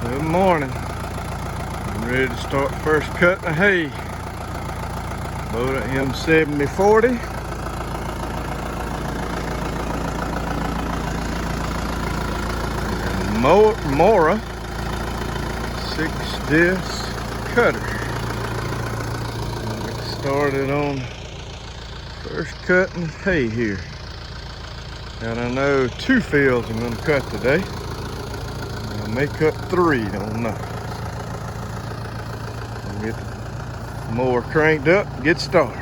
Good morning. I'm ready to start the first cut of hay. Kubota M7040. And Mora 6-disc cutter. I'll get started on first cutting hay here. And I know 2 fields I'm going to cut today. I may cut 3, don't know. I'll get the mower cranked up and get started.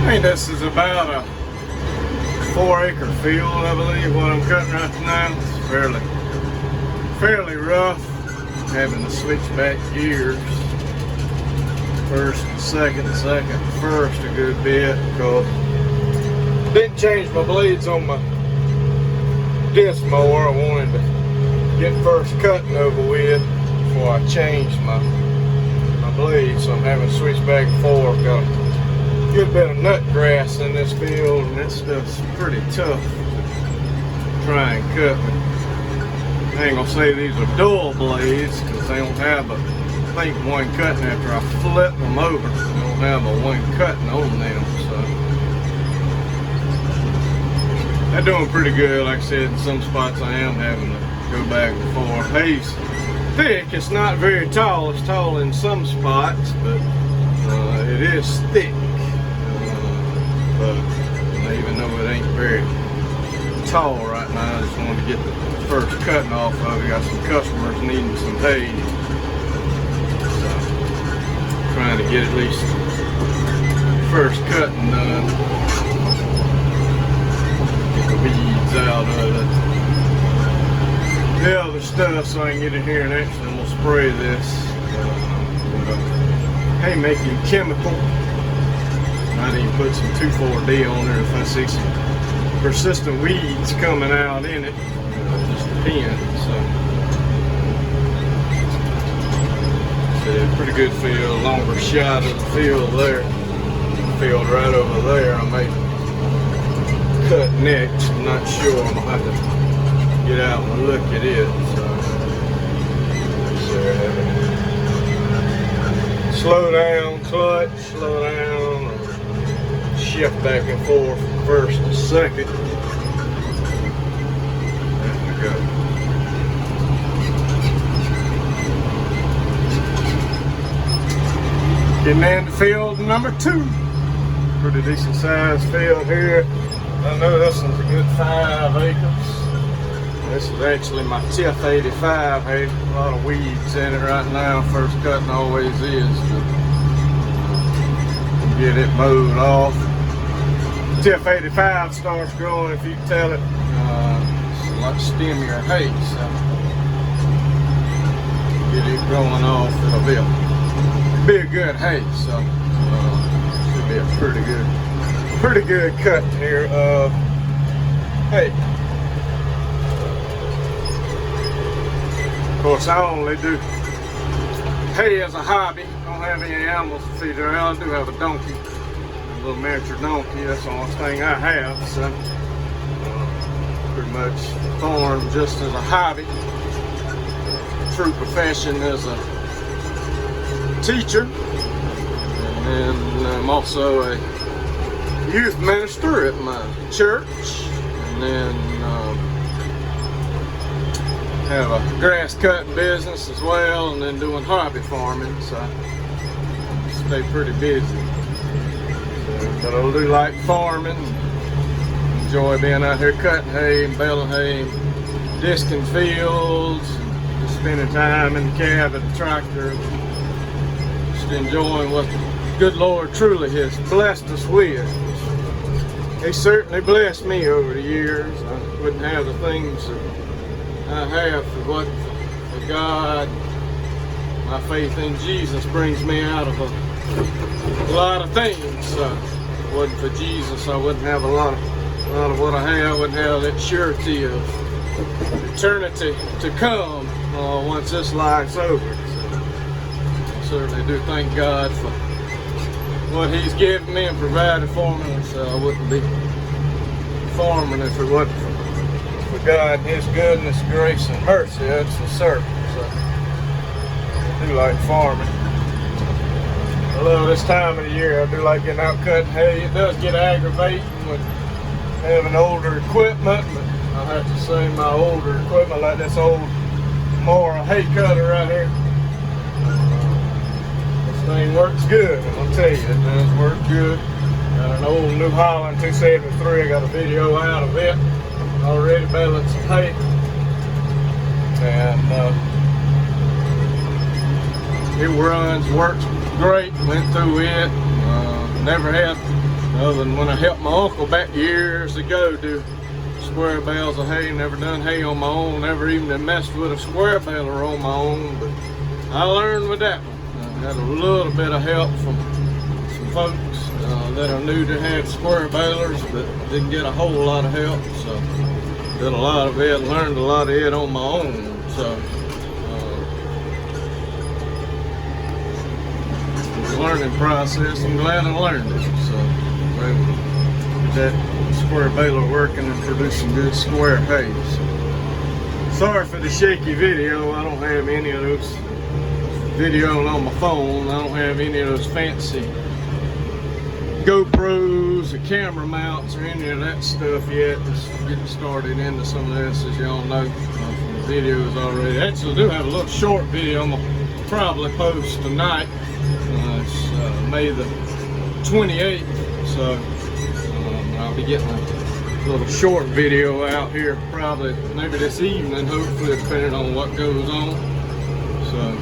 I think this is about a 4-acre field, I believe, what I'm cutting right now. It's fairly rough, having to switch back gears. first and second, first a good bit, because didn't change my blades on my disc mower. I wanted to get first cutting over with before I changed my blades, so I'm having to switch back and forth. Got a good bit of nut grass in this field, and that stuff's pretty tough to try and cut. I ain't gonna say these are dull blades, because they don't have a, I think, one cutting after I flip them over. They don't have a one cutting on them, so they're doing pretty good. Like I said, in some spots I am having to go back and forth. Hay's thick, it's not very tall. It's tall in some spots, but it is thick. But even though it ain't very tall right now, I just wanted to get the first cutting off of it. Got some customers needing some hay, so trying to get at least first cutting done. Get the weeds out of it. The other stuff, so I can get in here and actually I'm gonna spray this hay making chemical. Might even put some 2,4-D on there if I see some persistent weeds coming out in it. Just depends. So, pretty good field. Longer shot of the field there. Field right over there. I may cut next. I'm not sure. I'm gonna have to get out and look at it. So, slow down, clutch, slow down. Shift back and forth from first to second. There we go. Getting into field number 2. Pretty decent sized field here. I know this one's a good 5 acres. This is actually my TIF 85 hay. A lot of weeds in it right now. First cutting always is, but get it mowed off. TIF 85 starts growing, if you can tell it. It's a lot stemmier hay, so get it growing off. It'll be a good hay, so should be a pretty good cut here of hay. Of course, I only do hay as a hobby. Don't have any animals to feed around. I do have a donkey. Little miniature donkey, that's the only thing I have, so pretty much farm just as a hobby. True profession as a teacher, and then I'm also a youth minister at my church, and then have a grass cutting business as well, and then doing hobby farming, so I stay pretty busy. But I do like farming. Enjoy being out here cutting hay and baling hay, disking fields, just spending time in the cab of the tractor, just enjoying what the good Lord truly has blessed us with. He certainly blessed me over the years. I wouldn't have the things that I have for God. My faith in Jesus brings me out of a lot of things. So if it wasn't for Jesus, I wouldn't have a lot of what I have. I wouldn't have that surety of eternity to come once this life's over. So I certainly do thank God for what He's given me and provided for me. So I wouldn't be farming if it wasn't for God, His goodness, grace, and mercy. That's for certain. So I do like farming. I love this time of the year. I do like getting out cutting hay. It does get aggravating with having older equipment, but I have to say my older equipment, like this old Mora hay cutter right here, this thing works good. I'll tell you, it does work good. Got an old New Holland 273. I got a video out of it already, baling some hay, and it works great. Went through it. Never had, other than when I helped my uncle back years ago do square bales of hay. Never done hay on my own. Never even messed with a square baler on my own. But I learned with that one. Got a little bit of help from some folks that are new to have square balers, but didn't get a whole lot of help. So did a lot of it, learned a lot of it on my own. So it's a learning process. I'm glad I learned it. So we're able to get that square baler working and produce some good square hay. So, sorry for the shaky video. I don't have any of those videos on my phone. I don't have any of those fancy GoPros or camera mounts or any of that stuff yet. Just getting started into some of this, as y'all know from the videos already. Actually, I do have a little short video I'm gonna probably post tonight. It's May the 28th, so I'll be getting a little short video out here probably maybe this evening, hopefully, depending on what goes on. So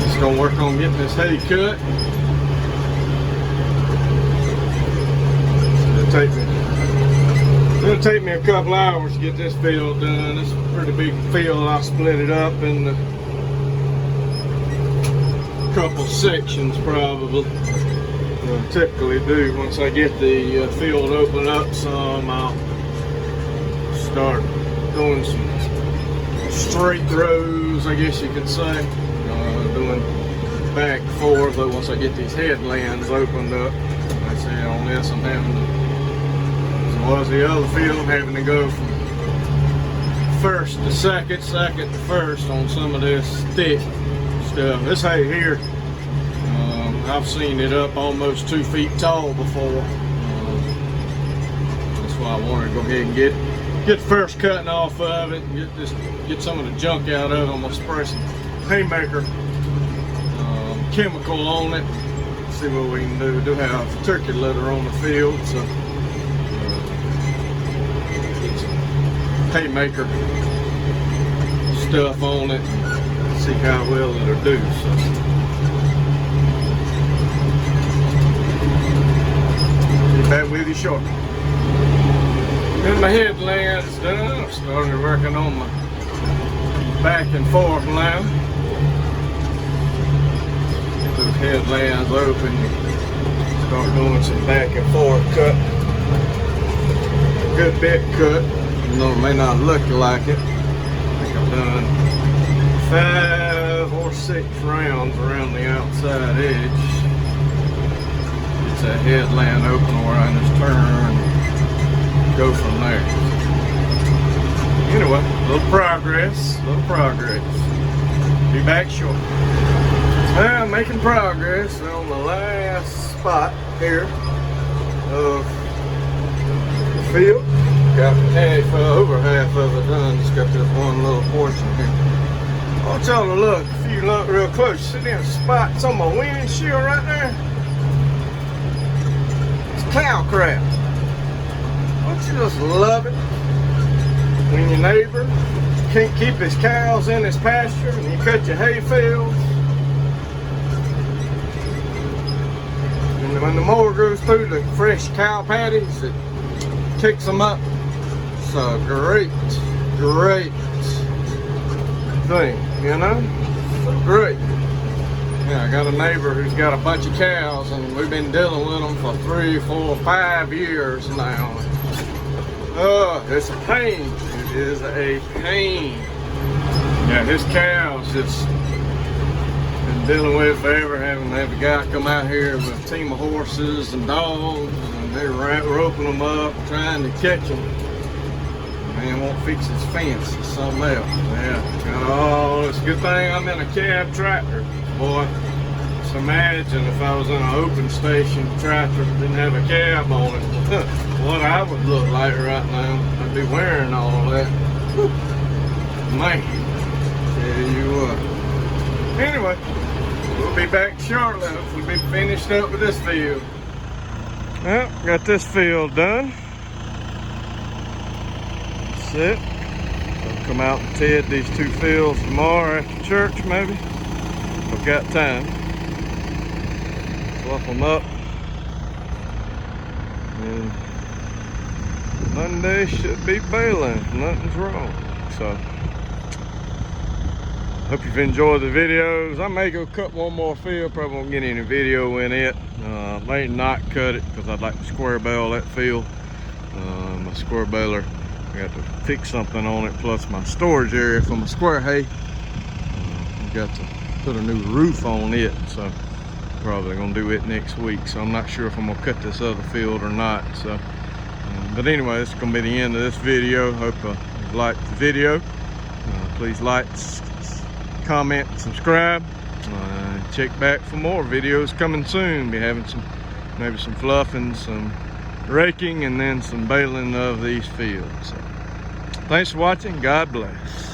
just gonna work on getting this hay cut. It'll take me a couple hours to get this field done. It's a pretty big field. I'll split it up into a couple sections probably. I typically do. Once I get the field open up some, I'll start doing some straight rows, I guess you could say. Doing back and forth, but once I get these headlands opened up, I say on this I'm having to, as well as the other field, I'm having to go from first to second, second to first on some of this thick stuff. This hay here, I've seen it up almost 2 feet tall before. That's why I wanted to go ahead and get the first cutting off of it, and get some of the junk out of it. I'm gonna spray some haymaker chemical on it. See what we can do. We do have turkey litter on the field, so get some haymaker stuff on it. See how well it'll do. So be back with you shortly. Then my headland's done. I'm starting working on my back and forth now. Those headlands open, start doing some back and forth cut. A good bit cut, even though it may not look like it. I think I've done 5 or 6 rounds around the outside edge. It's a headland open where I just turn and go from there. Anyway, little progress. Be back shortly. Well, making progress on the last spot here of the field. Got over half of it done. Just got this one little portion here. I want y'all to look, if you look real close, see them spots on my windshield right there? It's cow crap. Don't you just love it when your neighbor can't keep his cows in his pasture and you cut your hay fields? And when the mower goes through the fresh cow patties, it kicks them up. It's a great thing, you know? So great. Yeah, I got a neighbor who's got a bunch of cows, and we've been dealing with them for 3, 4, 5 years now. Oh, it's a pain. It is a pain. Yeah, his cows just been dealing with it forever, having to have a guy come out here with a team of horses and dogs, and they're roping them up, trying to catch them. Man won't fix his fence, it's something else. Yeah, oh, it's a good thing I'm in a cab tractor, boy. Just imagine if I was in an open station tractor, didn't have a cab on it. What I would look like right now. I'd be wearing all that. Man, tell you what. Anyway, we'll be back shortly. Hopefully be finished up with this field. Well, got this field done. That's it. I'll come out and ted these 2 fields tomorrow after church, maybe. I've got time. Fluff them up and Monday should be baling. Nothing's wrong. So, hope you've enjoyed the videos. I may go cut one more field. Probably won't get any video in it. May not cut it because I'd like to square bale that field. My square baler, I got to fix something on it. Plus my storage area for my square hay. Got to put a new roof on it. So probably gonna do it next week. So I'm not sure if I'm gonna cut this other field or not. So, but anyway, this is gonna be the end of this video. Hope you liked the video. Please like, comment, subscribe. Check back for more videos coming soon. Be having maybe some fluffing, some raking, and then some baling of these fields. So, thanks for watching. God bless.